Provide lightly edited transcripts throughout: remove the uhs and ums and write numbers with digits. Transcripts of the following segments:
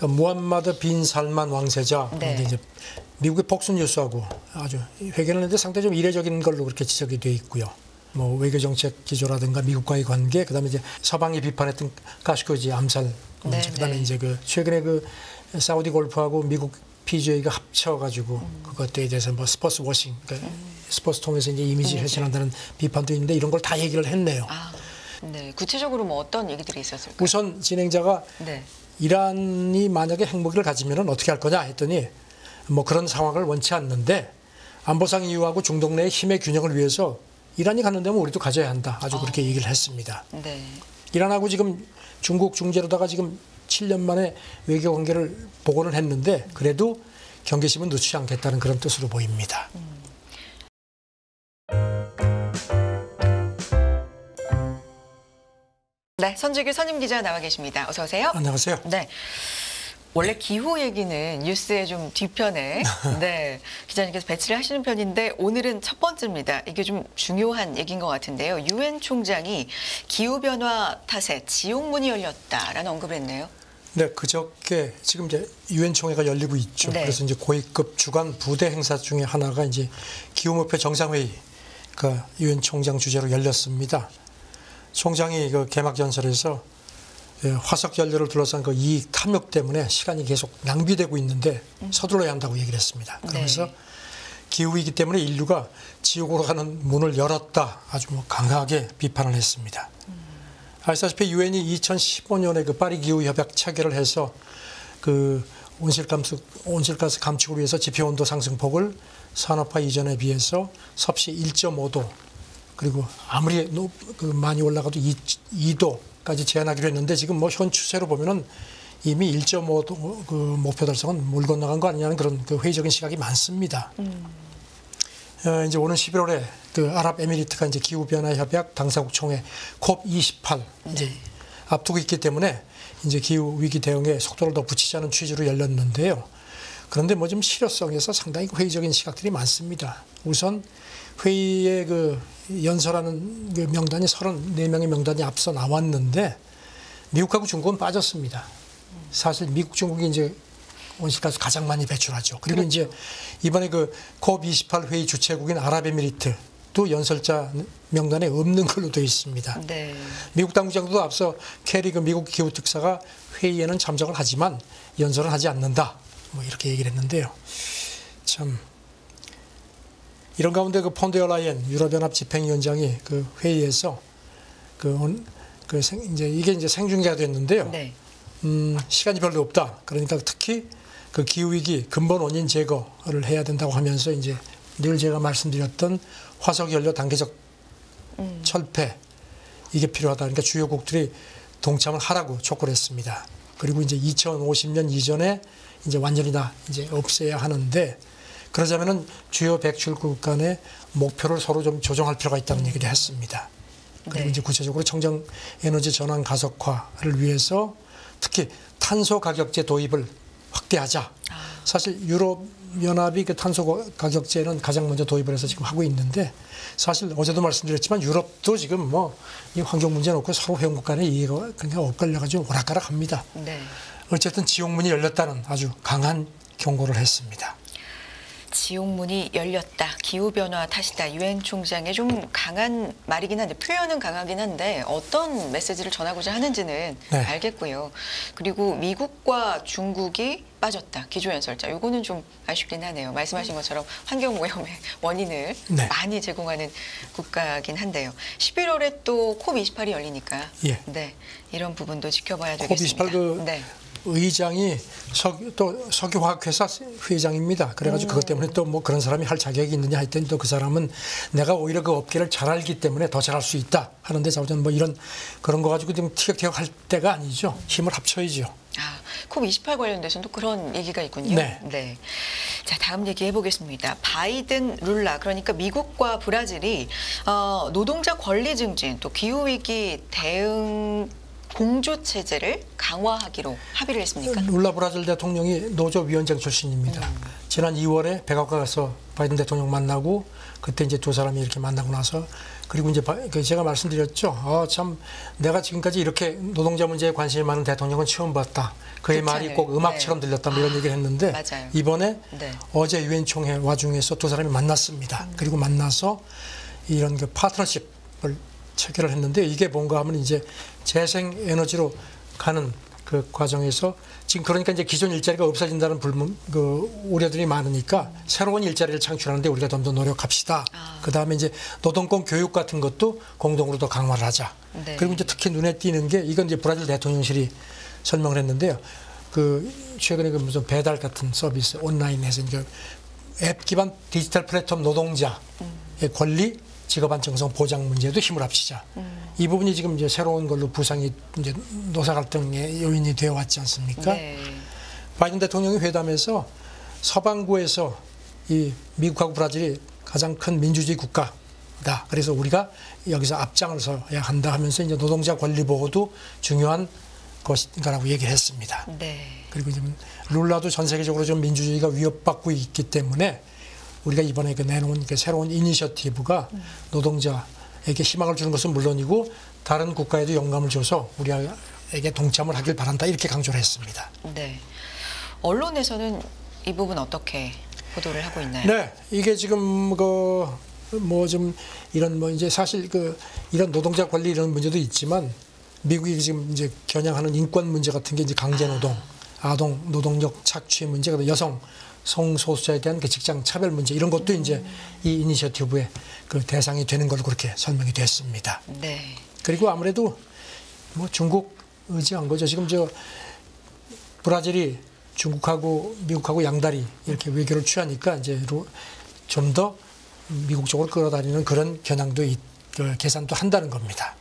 그 무함마드 빈 살만 왕세자 네. 이제 미국의 폭스 뉴스하고 아주 회견했는데 상당히 좀 이례적인 걸로 그렇게 지적이 돼 있고요. 뭐 외교 정책 기조라든가 미국과의 관계, 그다음에 이제 서방이 비판했던 가시코지 암살 문제, 그다음에 이제 그 최근에 그 사우디 골프하고 미국 PGA가 합쳐가지고 그것에 대해서 뭐 스포츠 워싱, 그러니까 스포츠 통해서 이제 이미지 훼손한다는 비판도 있는데 이런 걸 다 얘기를 했네요. 아, 네. 구체적으로 뭐 어떤 얘기들이 있었을까요? 우선 진행자가 네. 이란이 만약에 핵무기를 가지면 어떻게 할 거냐 했더니 뭐 그런 상황을 원치 않는데 안보상 이유하고 중동 내 힘의 균형을 위해서 이란이 갖는 데면 우리도 가져야 한다. 아주 그렇게 얘기를 했습니다. 네. 이란하고 지금 중국 중재로다가 지금 7년 만에 외교 관계를 복원을 했는데 그래도 경계심은 늦추지 않겠다는 그런 뜻으로 보입니다. 네, 선주규 선임 기자 나와 계십니다. 어서 오세요. 안녕하세요. 네. 원래 기후 얘기는 뉴스의 좀 뒤편에 네, 기자님께서 배치를 하시는 편인데 오늘은 첫 번째입니다. 이게 좀 중요한 얘기인 것 같은데요. 유엔 총장이 기후변화 탓에 지옥문이 열렸다라는 언급을 했네요. 네, 그저께 지금 이제 유엔 총회가 열리고 있죠. 네. 그래서 이제 고위급 주간 부대 행사 중에 하나가 이제 기후목표 정상회의, 그 유엔 총장 주재로 열렸습니다. 총장이 그 개막 연설에서 화석 연료를 둘러싼 그 이익 탐욕 때문에 시간이 계속 낭비되고 있는데 서둘러야 한다고 얘기를 했습니다. 그러면서 네. 기후이기 때문에 인류가 지옥으로 가는 문을 열었다. 아주 뭐 강하게 비판을 했습니다. 아시다시피 유엔이 2015년에 그 파리 기후 협약 체결을 해서 그 온실가스 감축을 위해서 지표 온도 상승폭을 산업화 이전에 비해서 섭씨 1.5도 그리고 아무리 많이 올라가도 2도까지 제한하기로 했는데 지금 뭐 현 추세로 보면은 이미 1.5도 그 목표 달성은 물 건너간 거 아니냐는 그런 그 회의적인 시각이 많습니다. 이제 오는 11월에 그 아랍에미리트가 이제 기후변화 협약 당사국 총회 COP28 이제 앞두고 있기 때문에 이제 기후 위기 대응에 속도를 더 붙이자는 취지로 열렸는데요. 그런데 뭐 좀 실효성에서 상당히 회의적인 시각들이 많습니다. 우선 회의에 그 연설하는 그 명단이 34명의 명단이 앞서 나왔는데 미국하고 중국은 빠졌습니다. 사실 미국, 중국이 이제 온실가스 가장 많이 배출하죠. 그리고 그렇죠. 이제 이번에 그 COP28 회의 주최국인 아랍에미리트도 연설자 명단에 없는 걸로 되어 있습니다. 네. 미국 당국장도 앞서 캐리 그 미국 기후 특사가 회의에는 참석을 하지만 연설은 하지 않는다. 뭐 이렇게 얘기를 했는데요. 참 이런 가운데 그 폰데어 라이엔 유럽연합 집행위원장이 그 회의에서 이제 이게 이제 생중계가 됐는데요. 네. 시간이 별로 없다. 그러니까 특히 그 기후위기 근본 원인 제거를 해야 된다고 하면서 이제 늘 제가 말씀드렸던 화석연료 단계적 철폐 이게 필요하다. 그러니까 주요국들이 동참을 하라고 촉구를 했습니다. 그리고 이제 2050년 이전에 이제 완전히 다 이제 없애야 하는데 그러자면은 주요 백출국 간의 목표를 서로 좀 조정할 필요가 있다는 얘기를 했습니다. 그리고 네. 이제 구체적으로 청정 에너지 전환 가속화를 위해서 특히 탄소 가격제 도입을 확대하자. 사실 유럽연합이 그 탄소 가격제는 가장 먼저 도입을 해서 지금 하고 있는데 사실 어제도 말씀드렸지만 유럽도 지금 뭐 이 환경 문제 놓고 서로 회원국 간의 이해가 그냥 엇갈려가지고 오락가락합니다. 네. 어쨌든 지옥문이 열렸다는 아주 강한 경고를 했습니다. 지옥문이 열렸다. 기후변화 탓이다. 유엔 총장의 좀 강한 말이긴 한데 표현은 강하긴 한데 어떤 메시지를 전하고자 하는지는 네. 알겠고요. 그리고 미국과 중국이 빠졌다. 기조연설자. 요거는 좀 아쉽긴 하네요. 말씀하신 것처럼 환경오염의 원인을 네. 많이 제공하는 국가긴 한데요. 11월에 또 COP28이 열리니까 예. 네, 이런 부분도 지켜봐야 되겠습니다. COP28 그 네. 의장이 또 석유화학회사 회장입니다. 그래가지고 그것 때문에 또 뭐 그런 사람이 할 자격이 있느냐 했더니 또 그 사람은 내가 오히려 그 업계를 잘 알기 때문에 더 잘할 수 있다 하는데 자우전 뭐 그런 거 가지고 좀 티격태격 할 때가 아니죠. 힘을 합쳐야죠. 아, COP28 관련돼서는 또 그런 얘기가 있군요. 네. 네. 자, 다음 얘기 해보겠습니다. 바이든 룰라, 그러니까 미국과 브라질이 노동자 권리 증진, 또 기후위기 대응 공조 체제를 강화하기로 합의를 했습니까? 룰라 브라질 대통령이 노조위원장 출신입니다. 지난 2월에 백악관 가서 바이든 대통령 만나고 그때 이제 두 사람이 이렇게 만나고 나서 그리고 이제 제가 말씀드렸죠. 참 내가 지금까지 이렇게 노동자 문제에 관심이 많은 대통령은 처음 봤다. 그의 말이 꼭 음악처럼 들렸다. 뭐 이런 얘기를 했는데 맞아요. 이번에 네. 어제 유엔 총회 와중에서 두 사람이 만났습니다. 그리고 만나서 이런 그 파트너십을 체결을 했는데 이게 뭔가 하면 이제 재생 에너지로 가는 그 과정에서 지금 그러니까 이제 기존 일자리가 없어진다는 우려들이 많으니까 새로운 일자리를 창출하는데 우리가 좀 더 노력합시다. 그 다음에 이제 노동권 교육 같은 것도 공동으로 더 강화를 하자. 네. 그리고 이제 특히 눈에 띄는 게 이건 이제 브라질 대통령실이 설명을 했는데요. 그 최근에 그 무슨 배달 같은 서비스 온라인에서 이제 앱 기반 디지털 플랫폼 노동자의 권리 직업 안정성 보장 문제도 힘을 합치자. 이 부분이 지금 이제 새로운 걸로 부상이 이제 노사 갈등의 요인이 되어 왔지 않습니까? 네. 바이든 대통령이 회담에서 서방구에서 이 미국하고 브라질이 가장 큰 민주주의 국가다. 그래서 우리가 여기서 앞장을 서야 한다 하면서 이제 노동자 권리 보호도 중요한 것인가라고 얘기를 했습니다. 네. 그리고 지금 룰라도 전 세계적으로 좀 민주주의가 위협받고 있기 때문에 우리가 이번에 내놓은 새로운 이니셔티브가 노동자에게 희망을 주는 것은 물론이고 다른 국가에도 영감을 줘서 우리에게 동참을 하길 바란다 이렇게 강조를 했습니다. 네. 언론에서는 이 부분 어떻게 보도를 하고 있나요? 네, 이게 지금 뭐 좀 이런 뭐 이제 사실 이런 노동자 권리 이런 문제도 있지만 미국이 지금 이제 겨냥하는 인권 문제 같은 게 이제 강제 노동, 아동 노동력 착취 문제, 여성 성소수자에 대한 그 직장 차별 문제 이런 것도 이제 이 이니셔티브의 그 대상이 되는 걸로 그렇게 설명이 됐습니다. 네. 그리고 아무래도 뭐 중국 의지한 거죠. 지금 브라질이 중국하고 미국하고 양다리 이렇게 외교를 취하니까 이제 좀 더 미국 쪽으로 끌어다니는 그런 겨냥도 계산도 한다는 겁니다.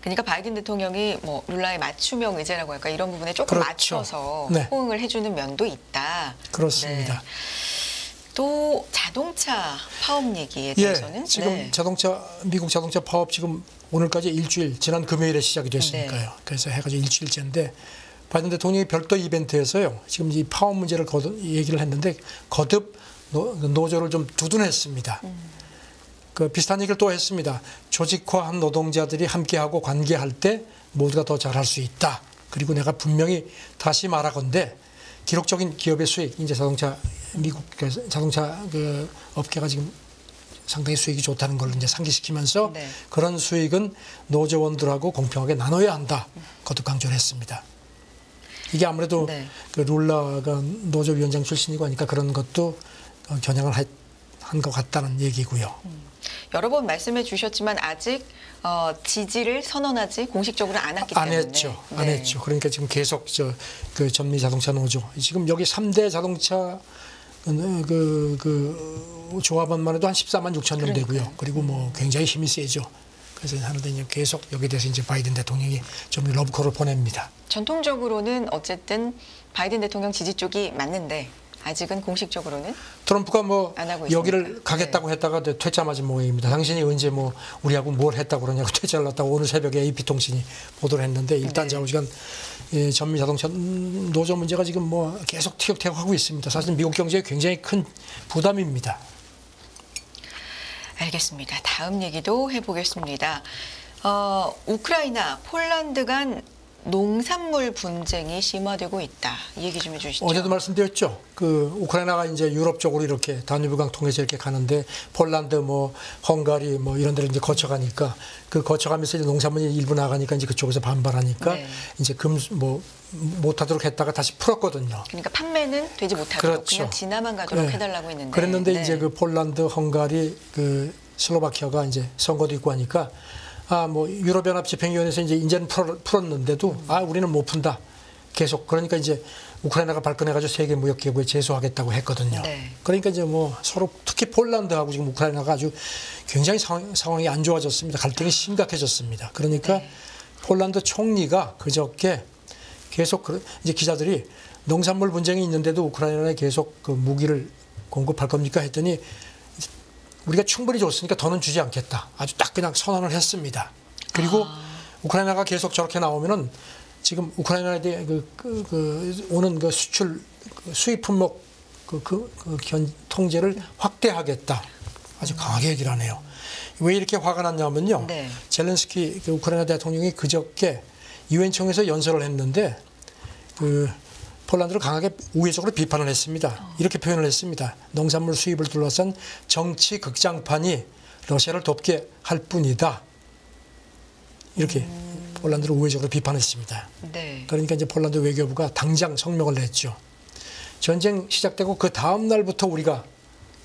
그러니까 바이든 대통령이 뭐 룰라의 맞춤형 의제라고 할까 이런 부분에 조금 그렇죠. 맞춰서 네. 호응을 해주는 면도 있다. 그렇습니다. 네. 또 자동차 파업 얘기에 예, 대해서는 지금 네. 미국 자동차 파업 지금 오늘까지 일주일 지난 금요일에 시작이 됐으니까요. 네. 그래서 해가지고 일주일째인데 바이든 대통령이 별도 이벤트에서요. 지금 이 파업 문제를 얘기를 했는데 거듭 노조를 좀 두둔했습니다. 그 비슷한 얘기를 또 했습니다. 조직화한 노동자들이 함께하고 관계할 때 모두가 더 잘할 수 있다. 그리고 내가 분명히 다시 말하건대 기록적인 기업의 수익, 이제 미국 자동차 업계가 지금 상당히 수익이 좋다는 걸 이제 상기시키면서 네. 그런 수익은 노조원들하고 공평하게 나눠야 한다. 거듭 강조를 했습니다. 이게 아무래도 네. 그 룰라가 노조위원장 출신이고 하니까 그런 것도 겨냥을 한 것 같다는 얘기고요. 여러 번 말씀해 주셨지만 아직 지지를 선언하지 공식적으로 안 했기 때문에. 안 했죠. 그러니까 지금 계속 그 전미 자동차 노조 지금 여기 3대 자동차 조합원만 해도 한 14만 6천 명 되고요. 그리고 뭐 굉장히 힘이 세죠. 그래서 하는데 이제 계속 여기에 대해서 이제 바이든 대통령이 좀 러브콜을 보냅니다. 전통적으로는 어쨌든 바이든 대통령 지지 쪽이 맞는데 아직은 공식적으로는 트럼프가 뭐 안 하고 여기를 있으니까. 가겠다고 했다가 퇴짜 맞은 모양입니다. 당신이 언제 뭐 우리하고 뭘 했다고 그러냐고 퇴짜를 놨다고 오늘 새벽에 AP통신이 보도를 했는데 일단 좌우지간 전미 자동차 노조 문제가 지금 뭐 계속 티격태격하고 있습니다. 사실 미국 경제에 굉장히 큰 부담입니다. 알겠습니다. 다음 얘기도 해보겠습니다. 우크라이나, 폴란드 간 농산물 분쟁이 심화되고 있다. 이 얘기 좀 해주시죠. 어제도 말씀드렸죠. 그 우크라이나가 이제 유럽 쪽으로 이렇게 다뉴브강 통해서 이렇게 가는데 폴란드, 뭐 헝가리, 뭐 이런 데를 이제 거쳐가니까 그 거쳐가면서 이제 농산물이 일부 나가니까 이제 그쪽에서 반발하니까 네. 이제 못하도록 했다가 다시 풀었거든요. 그러니까 판매는 되지 못하도록 그렇죠. 그냥 진화만 가도록 네. 해달라고 했는데. 그랬는데 네. 이제 그 폴란드, 헝가리, 그 슬로바키아가 이제 선거도 있고 하니까 뭐 유럽연합 집행위원회에서 이제는 풀었는데도 우리는 못 푼다. 계속 그러니까 이제 우크라이나가 발끈해가지고 세계 무역 기구에 제소하겠다고 했거든요. 네. 그러니까 이제 뭐 서로 특히 폴란드하고 지금 우크라이나가 아주 굉장히 상황이 안 좋아졌습니다. 갈등이 심각해졌습니다. 그러니까 네. 폴란드 총리가 그저께 계속 이제 기자들이 농산물 분쟁이 있는데도 우크라이나에 계속 그 무기를 공급할 겁니까 했더니 우리가 충분히 줬으니까 더는 주지 않겠다. 아주 딱 그냥 선언을 했습니다. 그리고 우크라이나가 계속 저렇게 나오면은 지금 우크라이나에 대해 오는 그 수입 품목 통제를 확대하겠다. 아주 강하게 얘기를 하네요. 왜 이렇게 화가 났냐면요. 네. 젤렌스키 그 우크라이나 대통령이 그저께 유엔총회에서 연설을 했는데 그 폴란드를 강하게 우회적으로 비판을 했습니다. 이렇게 표현을 했습니다. 농산물 수입을 둘러싼 정치 극장판이 러시아를 돕게 할 뿐이다. 이렇게 폴란드를 우회적으로 비판했습니다. 네. 그러니까 이제 폴란드 외교부가 당장 성명을 냈죠. 전쟁 시작되고 그 다음 날부터 우리가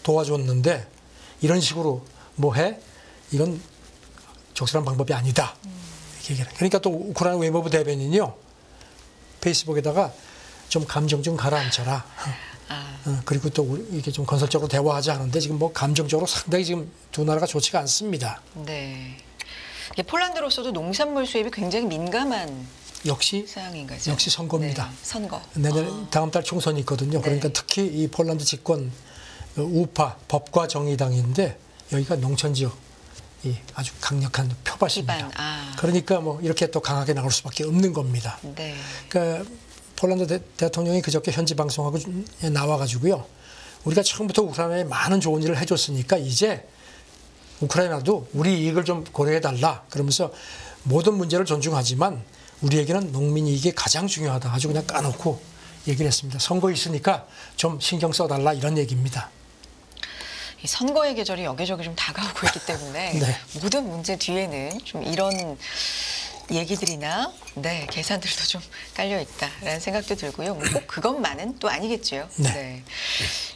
도와줬는데 이런 식으로 뭐 해? 이건 적절한 방법이 아니다. 이렇게 얘기를. 그러니까 또 우크라이나 외무부 대변인이요. 페이스북에다가 좀 감정 좀 가라앉혀라. 그리고 또 이렇게 좀 건설적으로 대화하자 하는데 지금 뭐 감정적으로 상당히 지금 두 나라가 좋지가 않습니다. 네. 이게 폴란드로서도 농산물 수입이 굉장히 민감한 역시 사항인 거죠. 역시 선거입니다. 네, 선거. 내년 다음 달 총선이 있거든요. 그러니까 네. 특히 이 폴란드 집권 우파 법과 정의당인데 여기가 농촌 지역이 아주 강력한 표밭입니다. 기반. 그러니까 뭐 이렇게 또 강하게 나올 수밖에 없는 겁니다. 네. 그러니까 폴란드 대통령이 그저께 현지 방송하고 나와가지고요. 우리가 처음부터 우크라이나에 많은 좋은 일을 해줬으니까 이제 우크라이나도 우리 이익을 좀 고려해달라. 그러면서 모든 문제를 존중하지만 우리에게는 농민 이익이 가장 중요하다. 아주 그냥 까놓고 얘기를 했습니다. 선거 있으니까 좀 신경 써달라 이런 얘기입니다. 이 선거의 계절이 여기저기 좀 다가오고 있기 때문에 네. 모든 문제 뒤에는 좀 이런 얘기들이나 계산들도 좀 깔려 있다라는 생각도 들고요. 뭐 꼭 그것만은 또 아니겠죠. 네.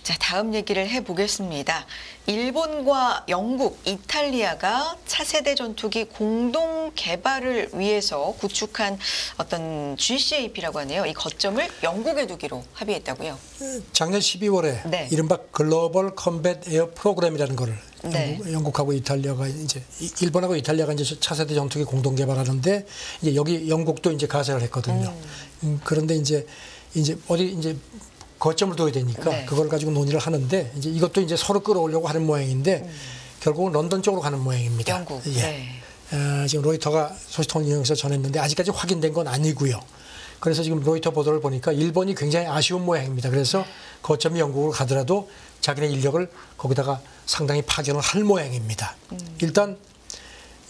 자, 다음 얘기를 해보겠습니다. 일본과 영국, 이탈리아가 차세대 전투기 공동 개발을 위해서 구축한 어떤 GCAP라고 하네요. 이 거점을 영국에 두기로 합의했다고요. 작년 12월에 네. 이른바 글로벌 컴뱃 에어 프로그램이라는 거를 네. 영국하고 이탈리아가 이제 일본하고 이탈리아가 이제 차세대 전투기 공동 개발하는데 이제 여기 영국도 이제 가세를 했거든요. 그런데 이제 어디 이제 거점을 둬야 되니까 네. 그걸 가지고 논의를 하는데 이제 이것도 이제 서로 끌어오려고 하는 모양인데 결국은 런던 쪽으로 가는 모양입니다. 영국. 예. 네. 지금 로이터가 소식통을 인용해서 전했는데 아직까지 확인된 건 아니고요. 그래서 지금 로이터 보도를 보니까 일본이 굉장히 아쉬운 모양입니다. 그래서 거점이 영국으로 가더라도 자기네 인력을 거기다가 상당히 파견을 할 모양입니다. 일단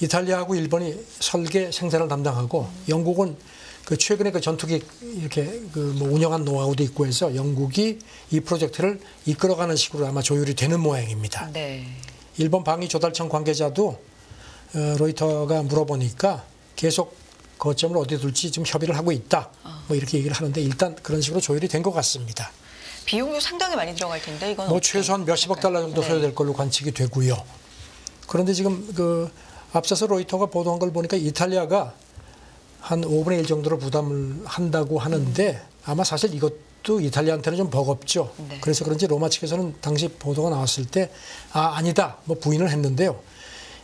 이탈리아하고 일본이 설계 생산을 담당하고 영국은 그 최근에 그 전투기 이렇게 그 뭐 운영한 노하우도 있고 해서 영국이 이 프로젝트를 이끌어가는 식으로 아마 조율이 되는 모양입니다. 네. 일본 방위조달청 관계자도 로이터가 물어보니까 계속 거점을 어디 둘지 지금 협의를 하고 있다. 뭐 이렇게 얘기를 하는데 일단 그런 식으로 조율이 된 것 같습니다. 비용도 상당히 많이 들어갈 텐데 이건 뭐 최소한 몇십억 달러 정도 소요될 걸로 관측이 되고요. 그런데 지금 그 앞서서 로이터가 보도한 걸 보니까 이탈리아가 한 5분의 1 정도로 부담을 한다고 하는데 아마 사실 이것도 이탈리아한테는 좀 버겁죠. 네. 그래서 그런지 로마 측에서는 당시 보도가 나왔을 때 아니다 뭐 부인을 했는데요.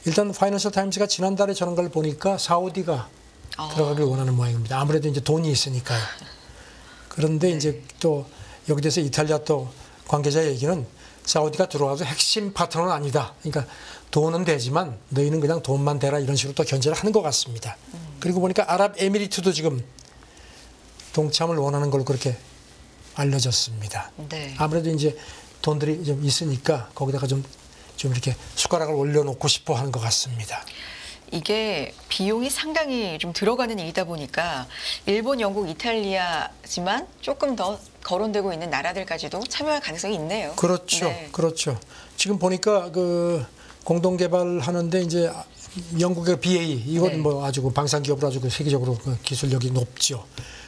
일단 파이낸셜 타임즈가 지난달에 저런 걸 보니까 사우디가 들어가길 원하는 모양입니다. 아무래도 이제 돈이 있으니까요. 그런데 이제 또 여기 대해서 이탈리아 또 관계자 얘기는 사우디가 들어와서 핵심 파트너는 아니다. 그러니까 돈은 되지만 너희는 그냥 돈만 대라 이런 식으로 또 견제를 하는 것 같습니다. 그리고 보니까 아랍에미리트도 지금 동참을 원하는 걸로 그렇게 알려졌습니다. 네. 아무래도 이제 돈들이 좀 있으니까 거기다가 좀 이렇게 숟가락을 올려놓고 싶어 하는 것 같습니다. 이게 비용이 상당히 좀 들어가는 일이다 보니까 일본, 영국, 이탈리아지만 조금 더 거론되고 있는 나라들까지도 참여할 가능성이 있네요. 그렇죠. 네. 그렇죠. 지금 보니까 그 공동 개발하는데 이제 영국의 BAE 이건 네. 뭐 아주 그 방산 기업으로 아주 그 세계적으로 그 기술력이 높죠.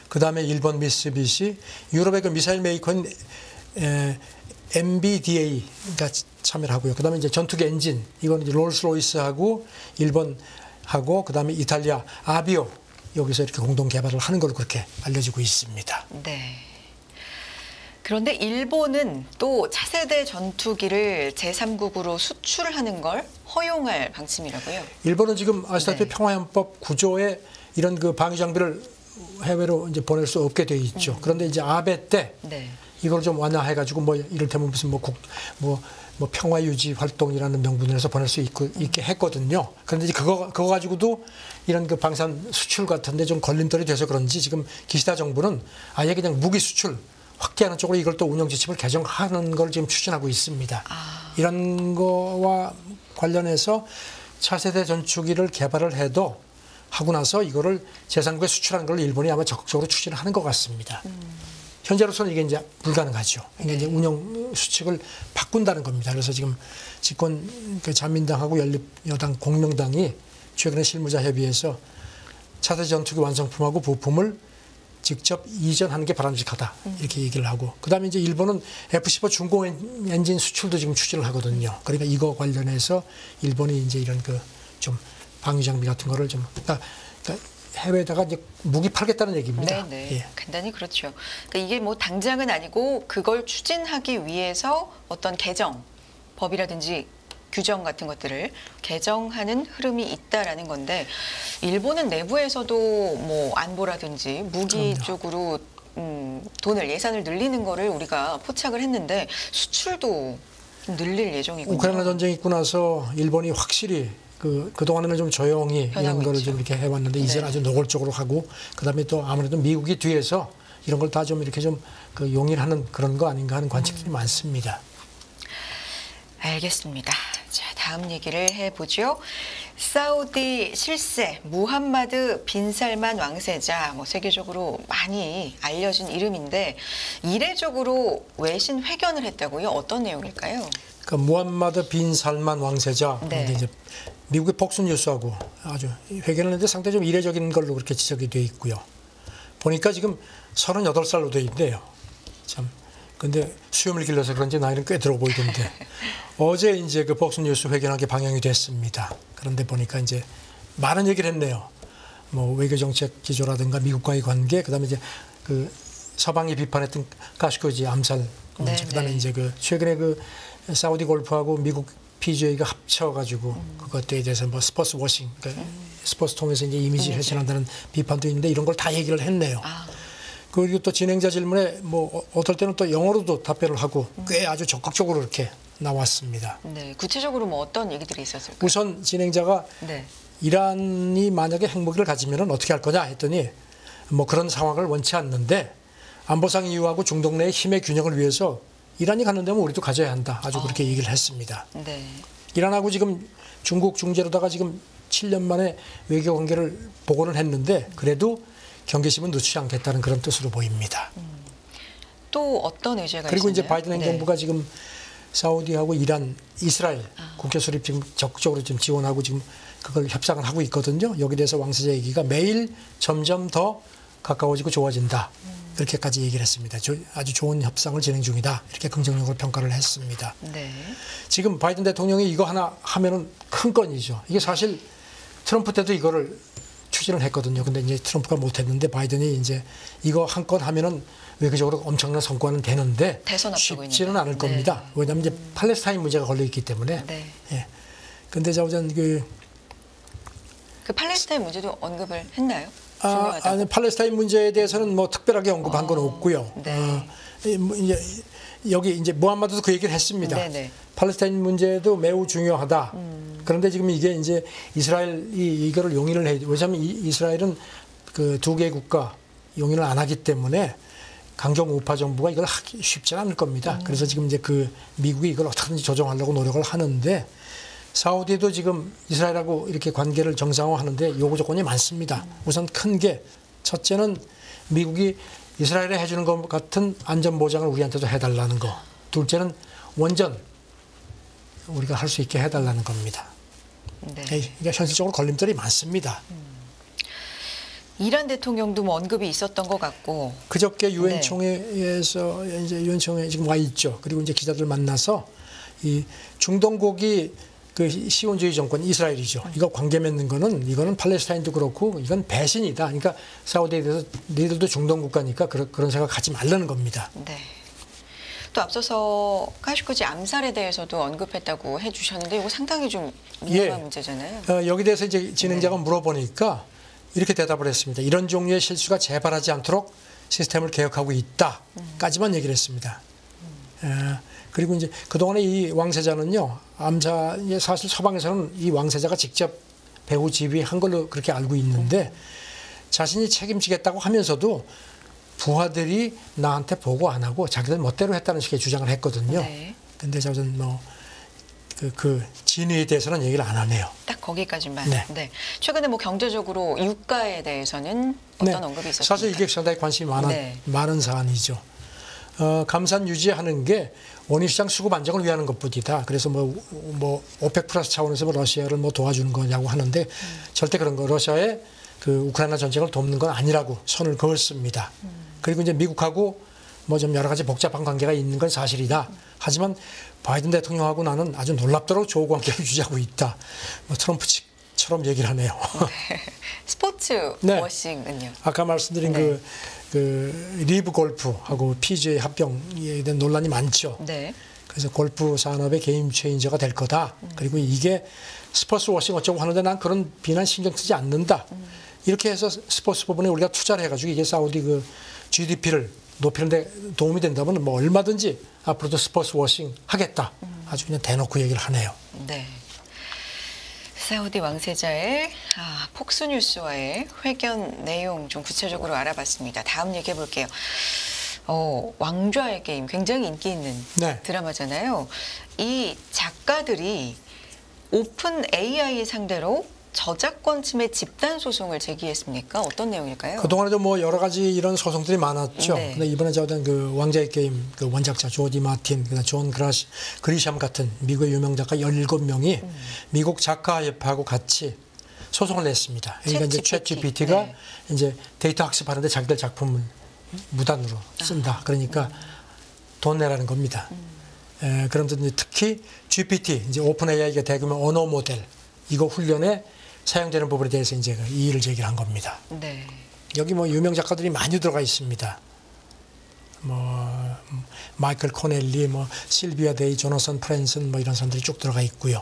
그다음에 일본 미쓰비시, 유럽의 그 미사일 메이커인 MBDA가 참여를 하고요. 그다음에 이제 전투기 엔진 이건 이제 롤스로이스하고 일본하고 그다음에 이탈리아 아비오 여기서 이렇게 공동 개발을 하는 걸로 그렇게 알려지고 있습니다. 네. 그런데 일본은 또 차세대 전투기를 제3국으로 수출을 하는 걸 허용할 방침이라고요. 일본은 지금 아시다시피 네. 평화헌법 구조에 이런 그 방위 장비를 해외로 이제 보낼 수 없게 돼 있죠. 그런데 이제 아베 때 네. 이걸 좀 완화해가지고 뭐 이를테면 무슨 뭐 평화 유지 활동이라는 명분에서 보낼 수 있게 했거든요. 그런데 이제 그거 가지고도 이런 그 방산 수출 같은데 좀 걸림돌이 돼서 그런지 지금 기시다 정부는 아예 그냥 무기 수출 확대하는 쪽으로 이걸 또 운영 지침을 개정하는 걸 지금 추진하고 있습니다. 이런 거와 관련해서 차세대 전투기를 개발을 해도 하고 나서 이거를 제3국에 수출하는 걸 일본이 아마 적극적으로 추진을 하는 것 같습니다. 현재로서는 이게 이제 불가능하죠. 이게 이제 운영 수칙을 바꾼다는 겁니다. 그래서 지금 집권 그 자민당하고 연립여당 공명당이 최근에 실무자 협의에서 차세대 전투기 완성품하고 부품을 직접 이전하는 게 바람직하다 이렇게 얘기를 하고, 그다음에 이제 일본은 F-15 중공 엔진 수출도 지금 추진을 하거든요. 그러니까 이거 관련해서 일본이 이제 이런 그 좀 방위 장비 같은 거를 좀 그러니까 해외에다가 이제 무기 팔겠다는 얘기입니다. 네, 예. 간단히 그렇죠. 그러니까 이게 뭐 당장은 아니고 그걸 추진하기 위해서 어떤 개정, 법이라든지 규정 같은 것들을 개정하는 흐름이 있다라는 건데, 일본은 내부에서도 뭐 안보라든지 무기 그럼요. 쪽으로 돈을 예산을 늘리는 거를 우리가 포착을 했는데 수출도 좀 늘릴 예정이군요. 우크라이나 전쟁이 있고 나서 일본이 확실히 그동안에는 좀 조용히 이런 변하고 거를 있죠. 좀 이렇게 해왔는데 이제는 네. 아주 노골적으로 하고, 그다음에 또 아무래도 미국이 뒤에서 이런 걸 다 좀 이렇게 좀 그 용인하는 그런 거 아닌가 하는 관측들이 많습니다. 알겠습니다. 자, 다음 얘기를 해보죠. 사우디 실세 무함마드 빈 살만 왕세자, 뭐 세계적으로 많이 알려진 이름인데 이례적으로 외신 회견을 했다고요? 어떤 내용일까요? 그 무함마드 빈 살만 왕세자, 네. 근데 이제 미국의 폭스 뉴스하고 아주 회견을 했는데 상당히 좀 이례적인 걸로 그렇게 지적이 돼 있고요. 보니까 지금 38살로 돼 있는데요. 참. 근데 수염을 길러서 그런지 나이는 꽤 들어 보이던데 어제 이제 그 폭스 뉴스 회견하게 방영이 됐습니다. 그런데 보니까 이제 많은 얘기를 했네요. 뭐 외교 정책 기조라든가 미국과의 관계, 그다음에 이제 그 서방이 비판했던 가시코지 암살 문제, 네, 그다음에 네. 이제 그 최근에 그 사우디 골프하고 미국 PGA가 합쳐가지고 그것에 대해서 뭐 스포츠 워싱, 그러니까 스포츠 통해서 이제 이미지 훼손한다는 비판도 있는데 이런 걸 다 얘기를 했네요. 아, 그리고 또 진행자 질문에 뭐 어떨 때는 또 영어로도 답변을 하고 꽤 아주 적극적으로 이렇게 나왔습니다. 네. 구체적으로 뭐 어떤 얘기들이 있었을까요? 우선 진행자가 네. 이란이 만약에 핵무기를 가지면 어떻게 할 거냐 했더니 뭐 그런 상황을 원치 않는데 안보상 이유하고 중동 내의 힘의 균형을 위해서 이란이 갖는 데면 우리도 가져야 한다. 아주 그렇게 얘기를 했습니다. 네. 이란하고 지금 중국 중재로다가 지금 7년 만에 외교 관계를 복원을 했는데 그래도 경계심은 늦추지 않겠다는 그런 뜻으로 보입니다. 또 어떤 의제가 그리고 이제 있었나요? 바이든 행정부가 지금 사우디하고 이란, 이스라엘 국교 수립 지금 적극적으로 지금 지원하고 지금 그걸 협상을 하고 있거든요. 여기에 대해서 왕세자 얘기가 매일 점점 더 가까워지고 좋아진다. 이렇게까지 얘기를 했습니다. 아주 좋은 협상을 진행 중이다. 이렇게 긍정적으로 평가를 했습니다. 네. 지금 바이든 대통령이 이거 하나 하면은 큰 건이죠. 이게 사실 트럼프 때도 이거를 추진을 했거든요. 근데 이제 트럼프가 못했는데 바이든이 이제 이거 한 건 하면은 외교적으로 엄청난 성과는 되는데 대선 앞두고 쉽지는 있는데. 않을 겁니다. 네. 왜냐하면 이제 팔레스타인 문제가 걸려 있기 때문에. 네. 예. 근데 자 우선 그 팔레스타인 문제도 언급을 했나요? 중요하다고. 아니, 팔레스타인 문제에 대해서는 뭐 특별하게 언급한 건 없고요. 네. 이제 여기 이제 무함마드도 그 얘기를 했습니다. 네네. 팔레스타인 문제도 매우 중요하다. 그런데 지금 이게 이제 이스라엘이 이거를 용인을 해. 왜냐하면 이스라엘은 그 두 개의 국가 용인을 안 하기 때문에 강경 우파 정부가 이걸 하기 쉽지는 않을 겁니다. 그래서 지금 이제 그 미국이 이걸 어떻게든지 조정하려고 노력을 하는데 사우디도 지금 이스라엘하고 이렇게 관계를 정상화하는데 요구 조건이 많습니다. 우선 큰 게 첫째는 미국이 이스라엘에 해주는 것 같은 안전 보장을 우리한테도 해달라는 거. 둘째는 원전 우리가 할 수 있게 해달라는 겁니다. 네. 그러니까 현실적으로 걸림돌이 많습니다. 이란 대통령도 뭐 언급이 있었던 것 같고. 그저께 유엔 총회에서 이제 유엔 총회 지금 와 있죠. 그리고 이제 기자들 만나서 이 중동국이 그 시온주의 정권 이스라엘이죠. 이거 관계 맺는 거는 이거는 팔레스타인도 그렇고 이건 배신이다. 그러니까 사우디에 대해서 너희들도 중동 국가니까 그런 생각 갖지 말라는 겁니다. 네. 또 앞서서 카시코지 암살에 대해서도 언급했다고 해주셨는데 이거 상당히 좀 민감한 문제잖아요. 여기 대해서 이제 진행자가 물어보니까 이렇게 대답을 했습니다. 이런 종류의 실수가 재발하지 않도록 시스템을 개혁하고 있다까지만 얘기를 했습니다. 그리고 이제 그동안에 이 왕세자는요, 암살, 사실 서방에서는 이 왕세자가 직접 배후 지휘한 걸로 그렇게 알고 있는데 자신이 책임지겠다고 하면서도 부하들이 나한테 보고 안 하고 자기들 멋대로 했다는 식의 주장을 했거든요. 네. 근데 저는 뭐 그 진위에 대해서는 얘기를 안 하네요. 딱 거기까지만. 네. 네. 최근에 뭐 경제적으로 유가에 대해서는 어떤 언급이 있었습니까? 사실 이게 상당히 관심이 네. 많은 사안이죠. 감산 유지하는 게 원유 시장 수급 안정을 위한 것뿐이다. 그래서 뭐 오펙 플러스 차원에서 뭐 러시아를 뭐 도와주는 거냐고 하는데 절대 그런 거 러시아의 그 우크라이나 전쟁을 돕는 건 아니라고 선을 그었습니다. 그리고 이제 미국하고 뭐 좀 여러 가지 복잡한 관계가 있는 건 사실이다. 하지만 바이든 대통령하고 나는 아주 놀랍도록 좋은 관계를 유지하고 있다. 뭐 트럼프처럼 얘기를 하네요. 네. 스포츠 네. 워싱은요? 아까 말씀드린 네. 그 리브 골프하고 PGA 합병에 대한 논란이 많죠. 네. 그래서 골프 산업의 게임 체인저가 될 거다. 그리고 이게 스포츠 워싱 어쩌고 하는데 난 그런 비난 신경 쓰지 않는다. 이렇게 해서 스포츠 부분에 우리가 투자를 해가지고 이게 사우디 그 GDP를 높이는 데 도움이 된다면 뭐 얼마든지 앞으로도 스포츠 워싱 하겠다. 아주 그냥 대놓고 얘기를 하네요. 네. 사우디 왕세자의 폭스뉴스와의 회견 내용 좀 구체적으로 알아봤습니다. 다음 얘기해 볼게요. 왕좌의 게임 굉장히 인기 있는 네. 드라마잖아요. 이 작가들이 오픈 AI 상대로 저작권 침해 집단 소송을 제기했습니까? 어떤 내용일까요? 그동안에도 뭐 여러 가지 이런 소송들이 많았죠. 네. 근데 이번에 저던 그 왕자의 게임 그 원작자 조디 마틴, 그다음 존 그리샴 같은 미국의 유명 작가 17명이 미국 작가협회하고 같이 소송을 냈습니다. 그러니까 이제 챗GPT가 네. 이제 데이터 학습하는데 자기들 작품을 무단으로 쓴다. 그러니까 돈 내라는 겁니다. 그런데 이제 특히 GPT, 이제 오픈 AI가 대규모 언어 모델 이거 훈련에 사용되는 부분에 대해서 이제 이의를 제기한 겁니다. 네. 여기 뭐 유명 작가들이 많이 들어가 있습니다. 뭐 마이클 코넬리, 뭐 실비아 데이, 조나선 프랜슨 뭐 이런 사람들이 쭉 들어가 있고요.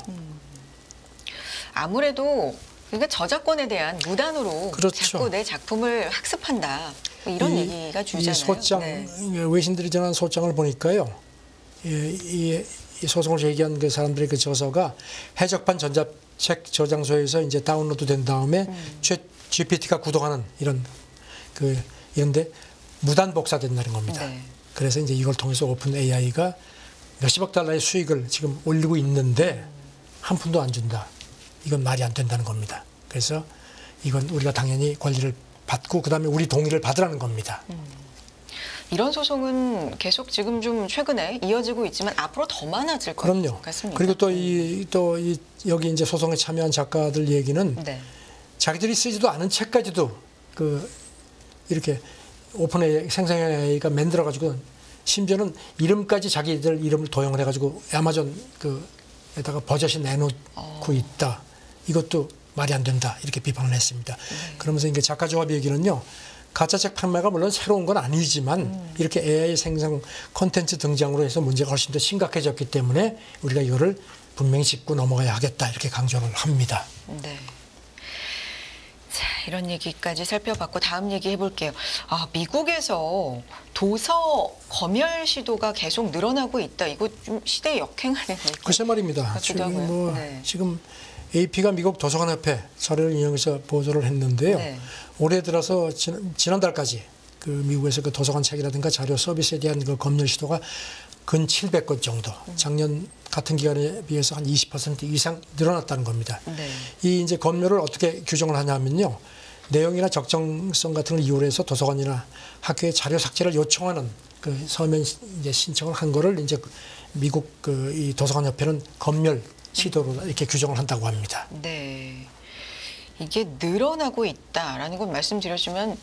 아무래도 그러니까 저작권에 대한 무단으로 그렇죠. 자꾸 내 작품을 학습한다. 뭐 이런 얘기가 주잖아요. 이 소장 네. 외신들이 전한 소장을 보니까요. 이 소송을 제기한 그 사람들의 그 저서가 해적판 전자책 저장소에서 이제 다운로드 된 다음에 GPT가 구동하는 이런데 무단 복사된다는 겁니다. 네. 그래서 이제 이걸 통해서 오픈 AI가 몇십억 달러의 수익을 지금 올리고 있는데 한 푼도 안 준다. 이건 말이 안 된다는 겁니다. 그래서 이건 우리가 당연히 권리를 받고 그다음에 우리 동의를 받으라는 겁니다. 이런 소송은 계속 지금 좀 최근에 이어지고 있지만 앞으로 더 많아질 것 그럼요. 같습니다. 그리고 또 여기 이제 소송에 참여한 작가들 얘기는 네. 자기들이 쓰지도 않은 책까지도 이렇게 오픈 AI, 생성 AI가 만들어 가지고 심지어는 이름까지 자기들 이름을 도용을 해가지고 아마존 에다가 버젓이 내놓고 있다. 이것도 말이 안 된다. 이렇게 비판을 했습니다. 그러면서 이게 작가 조합 얘기는요. 가짜책 판매가 물론 새로운 건 아니지만 이렇게 AI 생성 콘텐츠 등장으로 해서 문제가 훨씬 더 심각해졌기 때문에 우리가 이거를 분명히 짚고 넘어가야 하겠다. 이렇게 강조를 합니다. 네. 자, 이런 얘기까지 살펴봤고 다음 얘기 해볼게요. 미국에서 도서 검열 시도가 계속 늘어나고 있다. 이거 좀 시대에 역행하는 얘기. 글쎄 말입니다. 지금 AP가 미국 도서관협회 자료를 인용해서 보도를 했는데요. 네. 올해 들어서 지난달까지 그 미국에서 그 도서관 책이라든가 자료 서비스에 대한 그 검열 시도가 근 700건 정도, 작년 같은 기간에 비해서 한 20% 이상 늘어났다는 겁니다. 네. 이 이제 검열을 어떻게 규정을 하냐면요, 내용이나 적정성 같은 걸 이유로 해서 도서관이나 학교에 자료 삭제를 요청하는 그 서면 이제 신청을 한 거를 이제 미국 이 도서관 협회는 검열 시도로 이렇게 규정을 한다고 합니다. 네. 이게 늘어나고 있다라는 건 말씀드려주면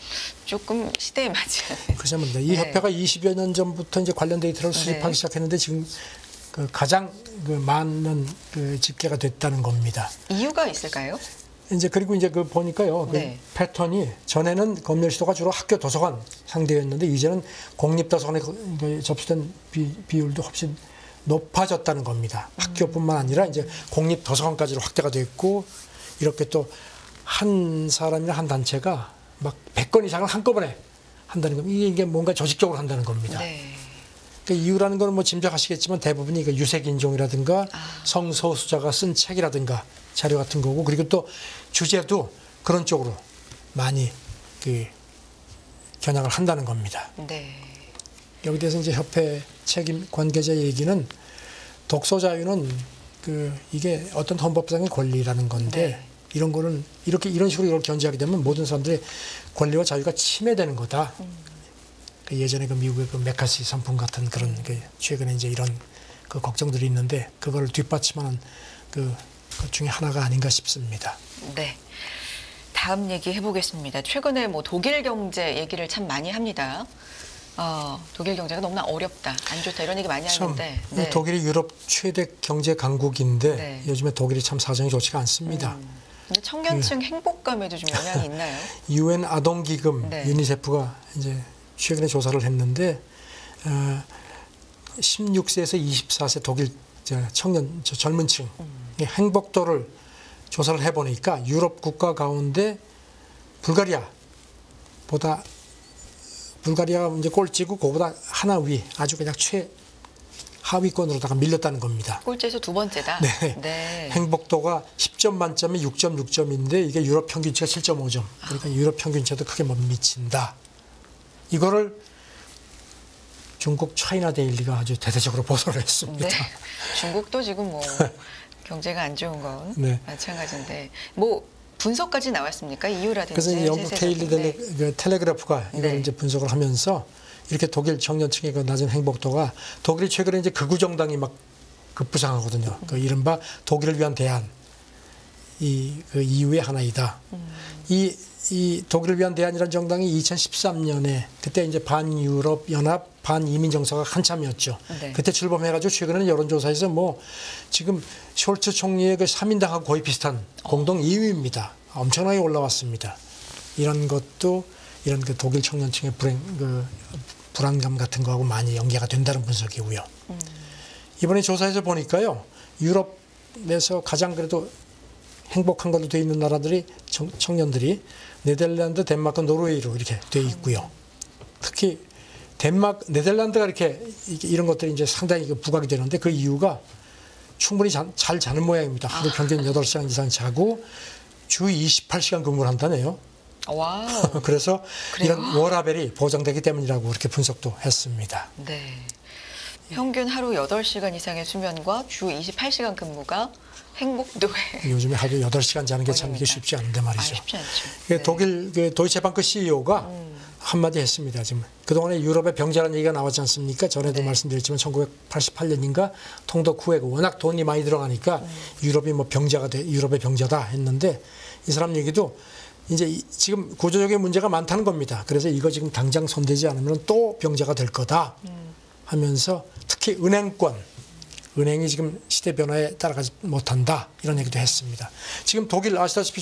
조금 시대에 맞지 않아요. 그렇죠. 이 협회가 20여 년 전부터 이제 관련 데이터를 수집하기 시작했는데 지금 가장 많은 집계가 됐다는 겁니다. 이유가 있을까요? 이제 그리고 이제 보니까요. 네. 패턴이 전에는 검열 시도가 주로 학교 도서관 상대였는데 이제는 공립 도서관에 접수된 비율도 훨씬 높아졌다는 겁니다. 학교뿐만 아니라 이제 공립 도서관까지로 확대가 됐고 이렇게 또 한 사람이나 한 단체가 막 100건 이상을 한꺼번에 한다는 겁니다. 이게 뭔가 조직적으로 한다는 겁니다. 네. 그러니까 이유라는 건 뭐 짐작하시겠지만 대부분이 유색 인종이라든가 성소수자가 쓴 책이라든가 자료 같은 거고 그리고 또 주제도 그런 쪽으로 많이 겨냥을 한다는 겁니다. 네. 여기 대해서 이제 협회 책임 관계자 얘기는 독서 자유는 이게 어떤 헌법상의 권리라는 건데 네. 이런 거는 이런 식으로 이걸 견제하게 되면 모든 사람들의 권리와 자유가 침해되는 거다. 예전에 미국의 메카시 선풍 같은 그런 최근에 이제 이런 걱정들이 있는데 그걸 뒷받침하는 것 중에 하나가 아닌가 싶습니다. 네. 다음 얘기 해보겠습니다. 최근에 독일 경제 얘기를 참 많이 합니다. 독일 경제가 너무나 어렵다, 안 좋다 이런 얘기 많이 하는데. 네. 독일이 유럽 최대 경제 강국인데 네. 요즘에 독일이 참 사정이 좋지가 않습니다. 청년층 행복감에도 좀 영향이 있나요? UN 아동기금 네. 유니세프가 이제 최근에 조사를 했는데 16세에서 24세 독일 젊은 층 행복도를 조사를 해보니까 유럽 국가 가운데 불가리아가 이제 꼴찌고 그보다 하나 위 아주 그냥 최하위권으로다가 밀렸다는 겁니다. 꼴찌에서 두 번째다. 네. 네. 행복도가 10점 만점에 6.6점인데 이게 유럽 평균치가 7.5점. 그러니까 유럽 평균치도 크게 못 미친다. 이거를 중국 차이나 데일리가 아주 대대적으로 보도를 했습니다. 네. 중국도 지금 경제가 안 좋은 건 네. 마찬가지인데 분석까지 나왔습니까? 이유라든지. 그래서 영국 데일리 텔레그래프가 이걸 네. 이제 분석을 하면서 이렇게 독일 청년층의 낮은 행복도가 독일이 최근에 이제 극우 정당이 막 급부상하거든요. 이른바 독일을 위한 대안 이유의 하나이다. 이 독일을 위한 대안이라는 정당이 2013년에 그때 이제 반유럽 연합 반이민 정서가 한참이었죠. 네. 그때 출범해가지고 최근에는 여론조사에서 지금 숄츠 총리의 3인당하고 거의 비슷한 공동 2위입니다. 엄청나게 올라왔습니다. 이런 것도 이런 독일 청년층의 불안감 같은 거하고 많이 연계가 된다는 분석이고요. 이번에 조사에서 보니까요, 유럽에서 가장 그래도 행복한 걸로 되어 있는 나라들이 청년들이 네덜란드, 덴마크, 노르웨이로 이렇게 되어 있고요. 특히 네덜란드가 이런 것들이 이제 상당히 부각이 되는데 그 이유가 충분히 잘 자는 모양입니다. 하루 평균 8시간 이상 자고 주 28시간 근무를 한다네요. 와우. 그래서 그래요? 이런 워라밸이 보장되기 때문이라고 그렇게 분석도 했습니다. 네. 평균 하루 8시간 이상의 수면과 주 28시간 근무가 행복도에 요즘에 하루 8시간 자는 게 참 이게 쉽지 않은데 말이죠. 쉽지 않죠. 네. 독일 도이체방크 CEO가 한마디 했습니다. 지금 그동안에 유럽의 병자라는 얘기가 나왔지 않습니까? 전에도 네. 말씀드렸지만 1988년인가 통독 후에 워낙 돈이 많이 들어가니까 유럽이 유럽의 병자다 했는데 이 사람 얘기도 이제 지금 구조적인 문제가 많다는 겁니다. 그래서 이거 지금 당장 손대지 않으면 또 병자가 될 거다 하면서 특히 은행이 지금 시대 변화에 따라가지 못한다 이런 얘기도 했습니다. 지금 독일 아시다시피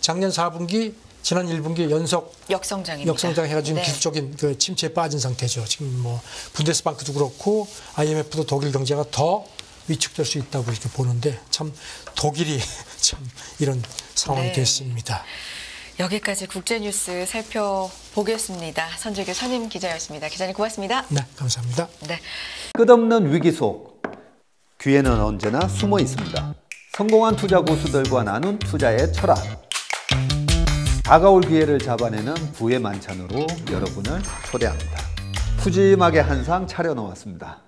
작년 4분기 지난 1분기 연속 역성장입니다. 역성장 해가지고 네. 기술적인 침체에 빠진 상태죠. 지금 분데스방크도 그렇고 IMF도 독일 경제가 더 위축될 수 있다고 이렇게 보는데 참 독일이 참 이런 상황이 네. 됐습니다. 여기까지 국제뉴스 살펴보겠습니다. 선재규 선임 기자였습니다. 기자님 고맙습니다. 네, 감사합니다. 네. 끝없는 위기 속 기회는 언제나 숨어 있습니다. 성공한 투자 고수들과 나눈 투자의 철학. 다가올 기회를 잡아내는 부의 만찬으로 여러분을 초대합니다. 푸짐하게 한 상 차려놓았습니다.